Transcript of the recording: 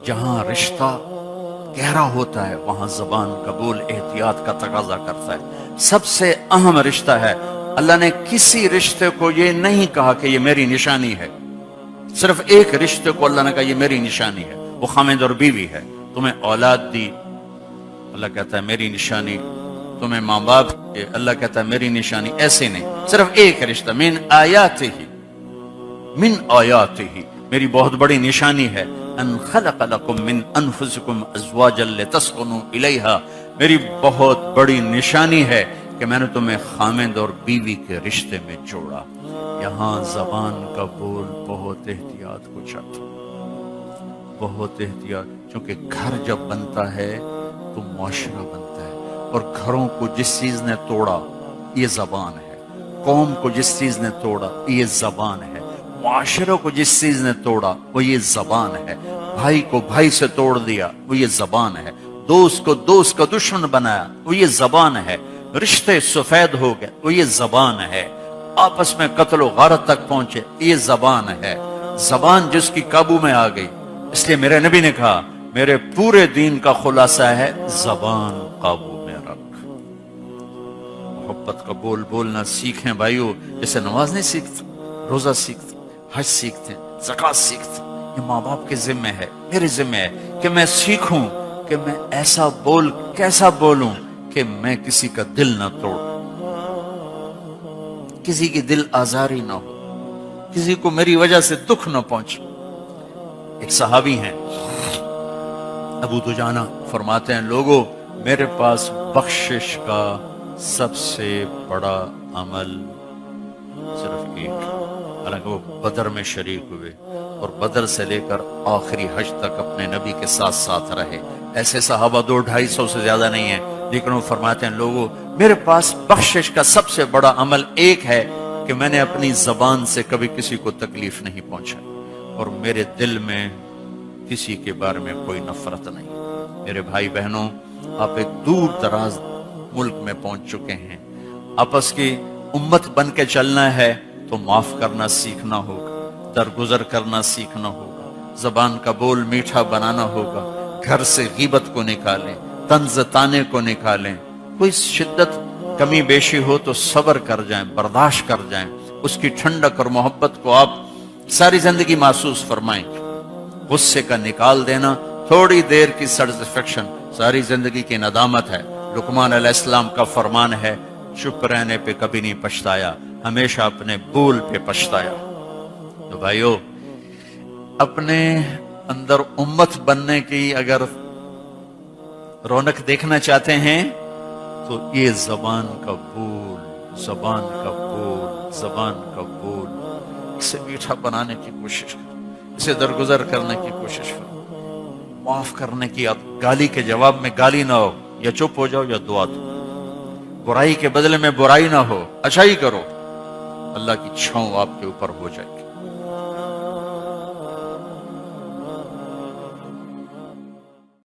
جہاں رشتہ گہرا ہوتا ہے وہاں زبان قبول احتیاط کا تقاضا کرتا ہے۔ سب سے اہم رشتہ ہے، اللہ نے کسی رشتے کو یہ نہیں کہا کہ یہ میری نشانی ہے، صرف ایک رشتے کو اللہ نے کہا یہ میری نشانی ہے، وہ خامد اور بیوی ہے۔ تمہیں اولاد دی، اللہ کہتا ہے میری نشانی، تمہیں ماں باپ دیے، اللہ کہتا ہے میری نشانی۔ ایسے نہیں، صرف ایک رشتہ، من آیاتہ، من آیاتہ، میری بہت بڑی نشانی ہے، ان خلق لکم من انفسکم ازواجا لتسکنوا الیہا، میری بہت بڑی نشانی ہے کہ میں نے تمہیں خامد اور بیوی کے رشتے میں جوڑا۔ یہاں زبان کا بول بہت احتیاط کو چاہتا، بہت احتیاط، چونکہ گھر جب بنتا ہے تو معاشرہ بنتا ہے، اور گھروں کو جس چیز نے توڑا یہ زبان ہے، قوم کو جس چیز نے توڑا یہ زبان ہے، معاشرے کو جس چیز نے توڑا وہ یہ زبان ہے، بھائی کو بھائی سے توڑ دیا وہ یہ زبان ہے، دوست کو دوست کا دشمن بنایا وہ یہ زبان ہے، رشتے سفید ہو گئے وہ یہ زبان ہے، آپس میں قتل و غارت تک پہنچے یہ زبان ہے۔ زبان جس کی قابو میں آ گئی، اس لیے میرے نبی نے کہا میرے پورے دین کا خلاصہ ہے زبان قابو میں رکھ۔ محبت کا بول بولنا سیکھیں بھائیو، جیسے نماز نہیں سیکھتے، روزہ سیکھتے، حج سیکھتے، زکوٰۃ سیکھتے، یہ ماں باپ کے ذمہ ہے، میرے ذمہ ہے کہ میں سیکھوں کہ میں ایسا بول کیسا بولوں کہ میں کسی کا دل نہ توڑوں، کسی کی دل آزاری نہ ہو، کسی کو میری وجہ سے دکھ نہ پہنچے۔ ایک صحابی ہیں ابو دجانہ، فرماتے ہیں لوگوں میرے پاس بخشش کا سب سے بڑا عمل صرف ایک، حالانکہ وہ بدر میں شریک ہوئے اور بدر سے لے کر آخری حج تک اپنے نبی کے ساتھ ساتھ رہے، ایسے صحابہ 200-250 سے زیادہ نہیں ہیں، لیکن وہ فرماتے ہیں لوگوں میرے پاس بخشش کا سب سے بڑا عمل ایک ہے کہ میں نے اپنی زبان سے کبھی کسی کو تکلیف نہیں پہنچائی، اور میرے دل میں کسی کے بارے میں کوئی نفرت نہیں۔ میرے بھائی بہنوں، آپ ایک دور دراز ملک میں پہنچ چکے ہیں، آپس کی امت بن کے چلنا ہے تو معاف کرنا سیکھنا ہوگا، درگزر کرنا سیکھنا ہوگا، زبان کا بول میٹھا بنانا ہوگا، گھر سے غیبت کو نکالیں، طنز طانے کو نکالیں، کوئی شدت کمی بیشی ہو تو صبر کر جائیں، برداشت کر جائیں، اس کی ٹھنڈک اور محبت کو آپ ساری زندگی محسوس فرمائیں۔ غصے کا نکال دینا تھوڑی دیر کی سیٹسفیکشن ساری زندگی کی ندامت ہے۔ لقمان علیہ السلام کا فرمان ہے چپ رہنے پہ کبھی نہیں پچھتایا، ہمیشہ اپنے بول پہ پچھتایا۔ تو بھائیو، اپنے اندر امت بننے کی اگر رونق دیکھنا چاہتے ہیں تو یہ زبان کا بول، زبان کا بول، زبان کا بول، اسے میٹھا بنانے کی کوشش کریں، اسے درگزر کرنے کی کوشش کریں، معاف کرنے کی، گالی کے جواب میں گالی نہ ہو، یا چپ ہو جاؤ یا دعا دو، برائی کے بدلے میں برائی نہ ہو، اچھائی کرو، اللہ کی چھاؤں آپ کے اوپر ہو جائے گی۔